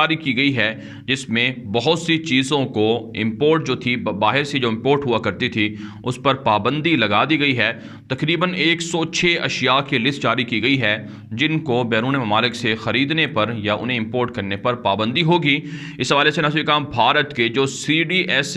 جاری کی گئی ہے جس میں بہت سی چیزوں کو امپورٹ جو تھی باہر سے جو امپورٹ ہوا کرتی تھی اس پر پابندی لگا دی گئی ہے۔ تقریباً 106 اشیاء کی لسٹ جاری کی گئی ہے جن کو بیرون ممالک سے خریدنے پر یا انہیں امپورٹ کرنے پر پابندی ہوگی۔ اس حوالے سے ناظرین کرام بھارت کے جو CDS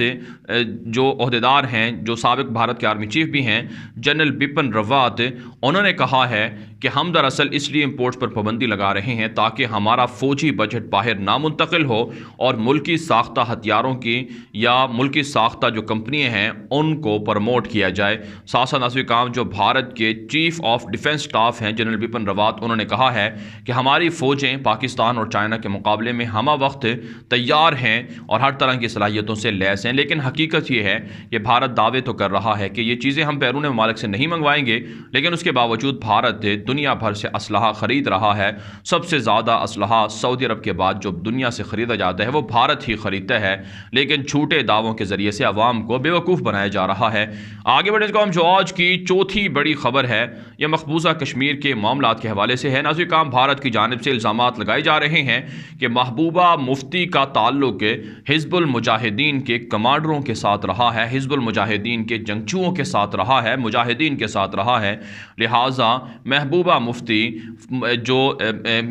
جو عہدیدار ہیں، جو سابق بھارت کے آرمی چیف بھی ہیں، جنرل بپن راوت، انہوں نے کہا ہے کہ ہم دراصل اس لیے امپورٹس پر پابندی لگا رہے ہیں تاکہ ہمارا فوجی بجٹ باہر نہ منتقل ہو اور ملکی ساختہ ہتھیاروں کی یا ملکی ساختہ جو کمپنیاں ہیں ان کو پروموٹ کیا جائے۔ ساتھ ساتھ ناظرین کرام جو بھارت کے چیف آف ڈیفنس سٹاف ہیں جنرل بپن راوت، انہوں نے کہا ہے کہ ہماری فوجیں پاکستان اور چائنا کے مقابلے میں ہمہ وقت تیار ہیں اور ہر طرح کی صلاحیتوں سے لیس ہیں، لیکن حقیقت یہ ہے کہ بھارت دعوے تو کر رہا ہے کہ یہ چیزیں ہم بیرون ممالک سے نہیں منگوائیں گے، لیکن اس کے باوجود بھارت دنیا بھر سے اسلحہ خرید رہا ہے۔ سب سے زیادہ اسلحہ سعودی عرب کے بعد جو دنیا سے خریدا جاتا ہے وہ بھارت ہی خریدتا ہے، لیکن جھوٹے دعووں کے ذریعے سے عوام کو بے وقوف بنایا جا رہا ہے۔ آگے بڑھنے کو ہم جو آج کی چوتھی بڑی خبر ہے یہ مقبوضہ کشمیر کے معاملات کے حوالے سے ہے۔ ناظرین کرام بھارت کی جانب سے الزامات لگائے جا رہے ہیں کہ محبوبہ مفتی کا تعلق حزب المجاہدین کے کمانڈروں کے ساتھ رہا ہے، حزب المجاہدین کے جنگجوؤں کے ساتھ رہا ہے، مجاہدین کے ساتھ رہا ہے، لہٰذا محبوبہ مفتی جو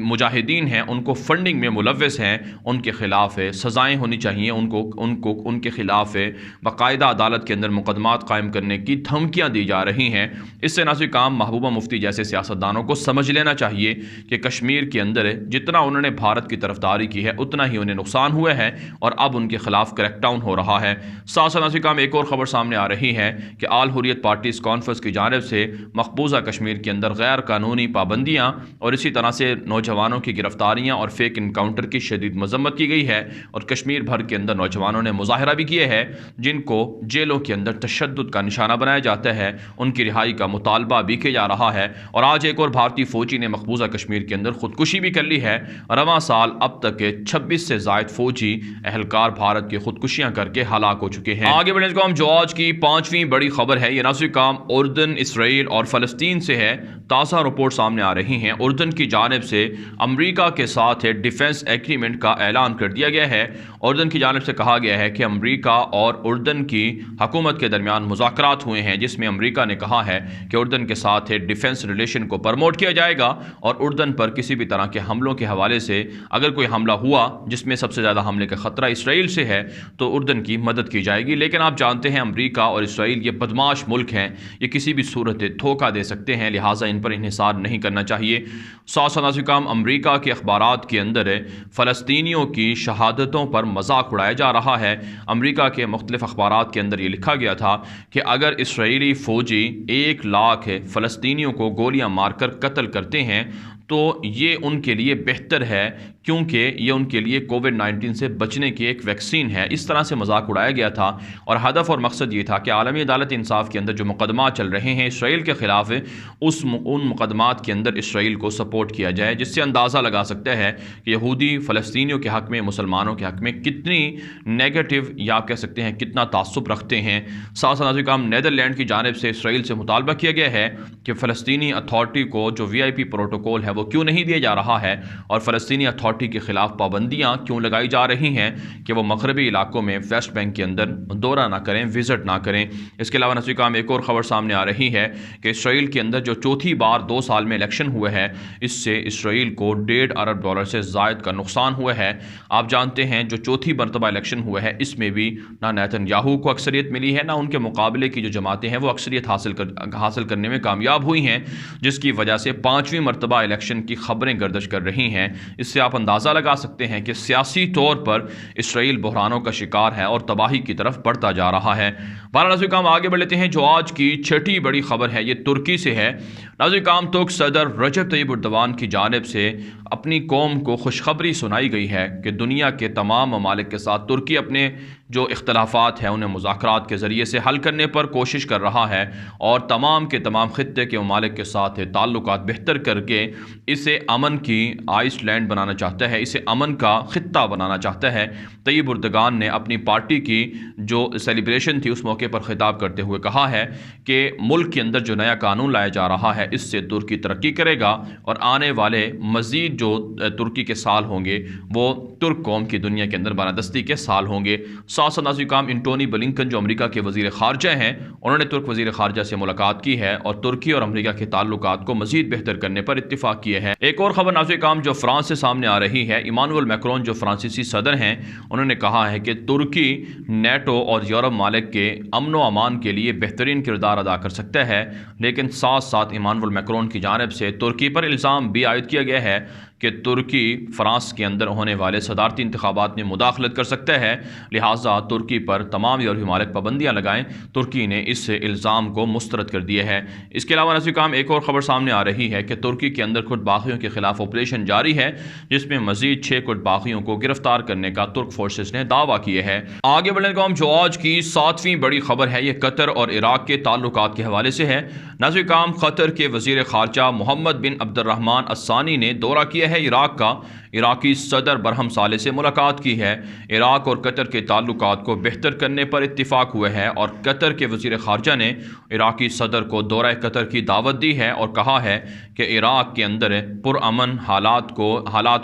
مجاہدین ہیں ان کو فنڈنگ میں ملوث ہیں، ان کے خلاف سزائیں ہونی چاہیے، ان کے خلاف باقاعدہ عدالت کے اندر مقدمات قائم کرنے کی دھمکیاں دی جا رہی ہیں۔ اس سے ناظرین کرام محبوبہ مفتی جیسے سیاستدانوں کو سمجھ لینا چاہیے کہ کشمیر کے اندر جتنا انہوں نے بھارت کی طرفداری کی ہے اتنا ہی انہیں نقصان ہوا ہے اور اب ان کے خلاف کریک ڈاؤن ہو رہا ہے۔ ساتھ ساتھ ناظرین کرام ایک اور خبر سامنے آ رہی ہے کہ آل حریت پارٹیز کانفرنس کی جانب سے مقبوضہ کشمیر کے اندر غیر قانونی پابندیاں اور اسی طرح سے نوجوانوں کی گرفتاریاں اور فیک انکاؤنٹر کی شدید مذمت کی گئی ہے، اور کشمیر بھر کے اندر نوجوانوں نے مظاہرہ بھی کیے ہیں جن کو جیلوں کے اندر تشدد کا نشانہ بنایا جاتا ہے، ان کی رہائی کا مطالبہ بھی کیا جا رہا ہے۔ اور آج ایک اور بھارتی فوجی نے مقبوضہ کشمیر کے اندر خودکشی بھی کر لی ہے۔ رواں سال اب تک 26 سے زائد فوجی اہلکار بھارت کی خودکشیاں کر کے ہلاک ہو چکے ہیں۔ آگے بڑھنے کو ہم جو آج کی پانچویں بڑی خبر ہے یہ ناظرین کرام اردن، اسرائیل اور فلسطین سے ہے۔ تازہ رپورٹ سامنے آ رہی ہیں۔ اردن کی جانب سے امریکہ کے ساتھ ڈیفنس ایگریمنٹ کا اعلان کر دیا گیا ہے۔ اردن کی جانب سے کہا گیا ہے کہ امریکہ اور اردن کی حکومت کے درمیان مذاکرات ہوئے ہیں جس میں امریکہ نے کہا ہے کہ اردن کے ساتھ ڈیفنس ریلیشن کو پروموٹ کیا جائے گا اور اردن پر کسی بھی طرح کے حملوں کے حوالے سے اگر کوئی حملہ ہوا جس میں سب سے زیادہ حملے کا خطرہ اسرائیل سے ہے تو اردن کی مدد کی جائے گی۔ لیکن آپ جانتے ہیں امریکہ اور اسرائیل یہ بدمعاش ملک ہیں، یہ کسی بھی صورت دھوکہ دے سکتے ہیں، لہٰذا ان پر انحصار نہیں کرنا چاہیے۔ ساتھ ساتھ ناظرین کرام امریکہ کے اخبارات کے اندر فلسطینیوں کی شہادتوں پر مذاق اڑایا جا رہا ہے۔ امریکہ کے مختلف اخبارات کے اندر یہ لکھا گیا تھا کہ اگر اسرائیلی فوجی 1 لاکھ فلسطینیوں کو گولیاں مار کر قتل کرتے ہیں تو یہ ان کے لیے بہتر ہے کیونکہ یہ ان کے لیے کووڈ-19 سے بچنے کی ایک ویکسین ہے۔ اس طرح سے مذاق اڑایا گیا تھا اور ہدف اور مقصد یہ تھا کہ عالمی عدالت انصاف کے اندر جو مقدمات چل رہے ہیں اسرائیل کے خلاف ان مقدمات کے اندر اسرائیل کو سپورٹ کیا جائے، جس سے اندازہ لگا سکتا ہے کہ یہودی فلسطینیوں کے حق میں، مسلمانوں کے حق میں کتنی نیگیٹو یا آپ کہہ سکتے ہیں کتنا تعصب رکھتے ہیں۔ ساتھ ساتھ ناظرین کرام نیدرلینڈ کی جانب سے اسرائیل سے مطالبہ کیا گیا ہے کہ فلسطینی اتھارٹی کو جو VIP پروٹوکول ہے وہ کیوں نہیں دیا جا رہا ہے اور فلسطینی اتھارٹی کے خلاف پابندیاں کیوں لگائی جا رہی ہیں کہ وہ مغربی علاقوں میں ویسٹ بینک کے اندر دورہ نہ کریں، وزٹ نہ کریں۔ اس کے علاوہ ناظرین کرام ایک اور خبر سامنے آ رہی ہے کہ اسرائیل کے اندر جو چوتھی بار 2 سال میں الیکشن ہوئے ہے اس سے اسرائیل کو $1.5 ارب سے زائد کا نقصان ہوا ہے۔ آپ جانتے ہیں جو چوتھی مرتبہ الیکشن ہوا ہے اس میں بھی نہ نیتن یاہو کو اکثریت ملی ہے، نہ ان کے مقابلے کی جو جماعتیں ہیں وہ اکثریت حاصل کرنے میں کامیاب ہوئی ہیں، جس کی وجہ سے 5ویں مرتبہ الیکشن کی خبریں گردش کر رہی ہیں۔ اس سے آپ اندازہ لگا سکتے ہیں کہ سیاسی طور پر اسرائیل بحرانوں کا شکار ہے اور تباہی کی طرف بڑھتا جا رہا ہے۔ بہرحال ناظرین کرام آگے بڑھ لیتے ہیں جو آج کی چھٹی بڑی خبر ہے یہ ترکی سے ہے۔ ناظرین کرام ترک صدر رجب طیب اردوان کی جانب سے اپنی قوم کو خوشخبری سنائی گئی ہے کہ دنیا کے تمام ممالک کے ساتھ ترکی اپنے جو اختلافات ہیں انہیں مذاکرات کے ذریعے سے حل کرنے پر کوشش کر رہا ہے اور تمام کے تمام خطے کے ممالک کے ساتھ تعلقات بہتر کر کے اسے امن کی آئس لینڈ بنانا چاہتا چاہتا ہے، اسے امن کا خطہ بنانا چاہتا ہے۔ طیب اردگان نے اپنی پارٹی کی جو سیلیبریشن تھی اس موقع پر خطاب کرتے ہوئے کہا ہے کہ ملک کے اندر جو نیا قانون لایا جا رہا ہے اس سے ترکی ترقی کرے گا اور آنے والے مزید جو ترکی کے سال ہوں گے وہ ترک قوم کی دنیا کے اندر بالادستی کے سال ہوں گے۔ ساتھ ساتھ ناظرین کرام انٹونی بلنکن جو امریکہ کے وزیر خارجہ ہیں، انہوں نے ترک وزیر خارجہ سے ملاقات کی ہے اور ترکی اور امریکہ کے تعلقات کو مزید بہتر کرنے پر اتفاق کیے ہیں۔ ایک اور خبر ناظرین کرام جو فرانس سے سامنے آ رہی ہے، ایمانوئل میکرون جو فرانسیسی صدر ہیں انہوں نے کہا ہے کہ ترکی نیٹو اور یورپ ممالک کے امن و امان کے لیے بہترین کردار ادا کر سکتا ہے، لیکن ساتھ ساتھ ایمانوئل میکرون کی جانب سے ترکی پر الزام بھی عائد کیا گیا ہے کہ ترکی فرانس کے اندر ہونے والے صدارتی انتخابات میں مداخلت کر سکتا ہے، لہٰذا ترکی پر تمام یورپی ممالک پابندیاں لگائیں۔ ترکی نے اس الزام کو مسترد کر دیا ہے۔ اس کے علاوہ ناظرین کرام ایک اور خبر سامنے آ رہی ہے کہ ترکی کے اندر کرد باغیوں کے خلاف آپریشن جاری ہے، جس میں مزید 6 کرد باغیوں کو گرفتار کرنے کا ترک فورسز نے دعویٰ کیے ہے۔ آگے بڑھنے کا جو آج کی 7ویں بڑی خبر ہے یہ قطر اور عراق کے تعلقات کے حوالے سے ہے۔ ناظرین کرام قطر کے وزیر خارجہ محمد بن عبد الرحمن الثانی نے دورہ کیا ہے عراق کا، عراقی صدر برہم صالح سے ملاقات کی ہے۔ عراق اور قطر کے تعلقات کو بہتر کرنے پر اتفاق ہوا ہے اور قطر کے وزیر خارجہ نے عراقی صدر کو دورہ قطر کی دعوت دی ہے اور کہا ہے کہ عراق کے اندر پرامن حالات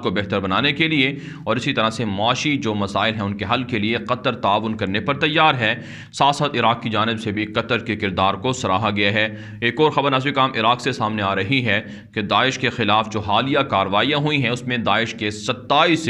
کو بہتر بنانے کے لیے اور اسی طرح سے معاشی جو مسائل ہیں ان کے حل کے لیے قطر تعاون کرنے پر تیار ہے۔ ساتھ ساتھ عراق کی جانب سے بھی قطر کے کردار کو سراہا گیا ہے۔ ایک اور خبر ناظرین کرام عراق سے سامنے آ رہی ہے کہ داعش کے خلاف جو حالیہ کارروائیاں ہوئی ہیں اس میں داعش کے 27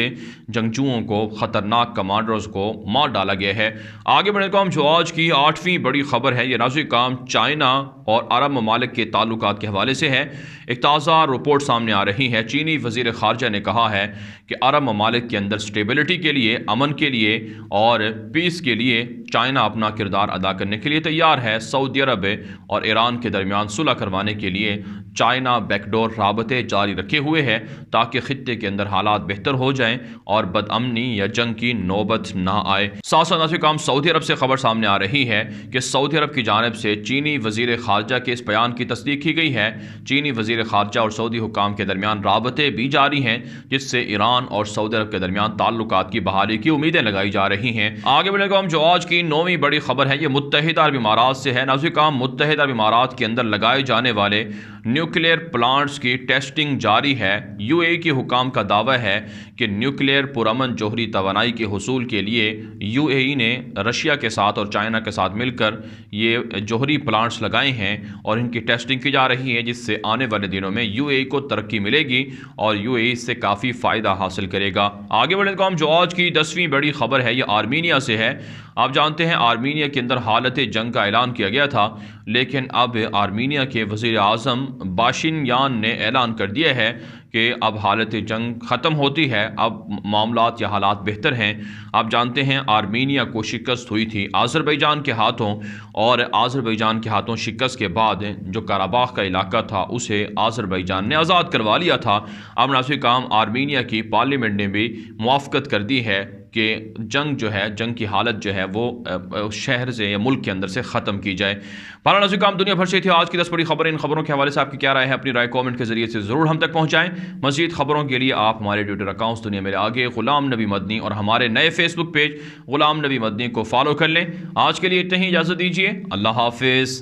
جنگجوؤں کو خطرناک کمانڈرز کو مار ڈالا گیا ہے۔ آگے بڑھنے کا جو آج کی 8ویں بڑی خبر ہے یہ ناظرین کرام چائنا اور عرب ممالک کے تعلقات کے حوالے سے ہے۔ ایک تازہ رپورٹ سامنے آ رہی ہے، چینی وزیر خارجہ نے کہا ہے کہ عرب ممالک کے اندر سٹیبلٹی کے لیے، امن کے لیے اور پیس کے لیے چائنا اپنا کردار ادا کرنے کے لیے تیار ہے۔ سعودی عرب اور ایران کے درمیان صلح کروانے کے لیے چائنا بیک ڈور رابطے جاری رکھے ہوئے ہے تاکہ خطے کے اندر حالات بہتر ہو جائیں اور بدامنی یا جنگ کی نوبت نہ آئے۔ ساتھ ساتھ ناظرین کرام سعودی عرب سے خبر سامنے آ رہی ہے کہ سعودی عرب کی جانب سے چینی وزیر خارجہ کے اس بیان کی تصدیق کی گئی ہے۔ چینی وزیر خارجہ اور سعودی حکام کے درمیان رابطے بھی جاری ہیں جس سے ایران اور سعودی عرب کے درمیان تعلقات کی بحالی کی امیدیں لگائی جا رہی ہیں۔ آگے بڑھنے کا جو آج کی 9ویں بڑی خبر ہے یہ متحدہ عرب امارات سے ہے۔ ناظرین کرام متحدہ عرب امارات کے اندر لگائے جانے والے نیوکلیئر پلانٹس کی ٹیسٹنگ جاری ہے۔ یو اے ای کے حکام کا دعویٰ ہے کہ نیوکلیئر پرامن جوہری توانائی کے حصول کے لیے یو اے ای نے رشیا کے ساتھ اور چائنا کے ساتھ مل کر یہ جوہری پلانٹس لگائے ہیں اور ان کی ٹیسٹنگ کی جا رہی ہے، جس سے آنے والے دنوں میں یو اے ای کو ترقی ملے گی اور یو اے ای سے کافی فائدہ حاصل کرے گا۔ آگے بڑھنے کا جو آج کی 10ویں بڑی خبر ہے یہ آرمینیا سے ہے۔ آپ جانتے ہیں آرمینیا کے اندر حالت جنگ کا اعلان کیا گیا تھا، لیکن اب آرمینیا کے وزیر اعظم باشینیان نے اعلان کر دیا ہے کہ اب حالت جنگ ختم ہوتی ہے، اب معاملات یا حالات بہتر ہیں۔ آپ جانتے ہیں آرمینیا کو شکست ہوئی تھی آذربائیجان کے ہاتھوں اور آذربائیجان کے ہاتھوں شکست کے بعد جو قراباغ کا علاقہ تھا اسے آذربائیجان نے آزاد کروا لیا تھا۔ اب ناظرین کرام آرمینیا کی پارلیمنٹ نے بھی موافقت کر دی ہے کہ جنگ کی حالت جو ہے وہ شہر سے یا ملک کے اندر سے ختم کی جائے۔ بہرحال ناظرین کرام دنیا بھر سے تھی آج کی 10 بڑی خبریں۔ ان خبروں کے حوالے سے آپ کی کیا رائے ہے؟ اپنی رائے کامنٹ کے ذریعے سے ضرور ہم تک پہنچائیں۔ مزید خبروں کے لیے آپ ہمارے ٹویٹر اکاؤنٹس دنیا میرے آگے، غلام نبی مدنی اور ہمارے نئے فیس بک پیج غلام نبی مدنی کو فالو کر لیں۔ آج کے لیے اتنا ہی، اجازت دیجیے، اللہ حافظ۔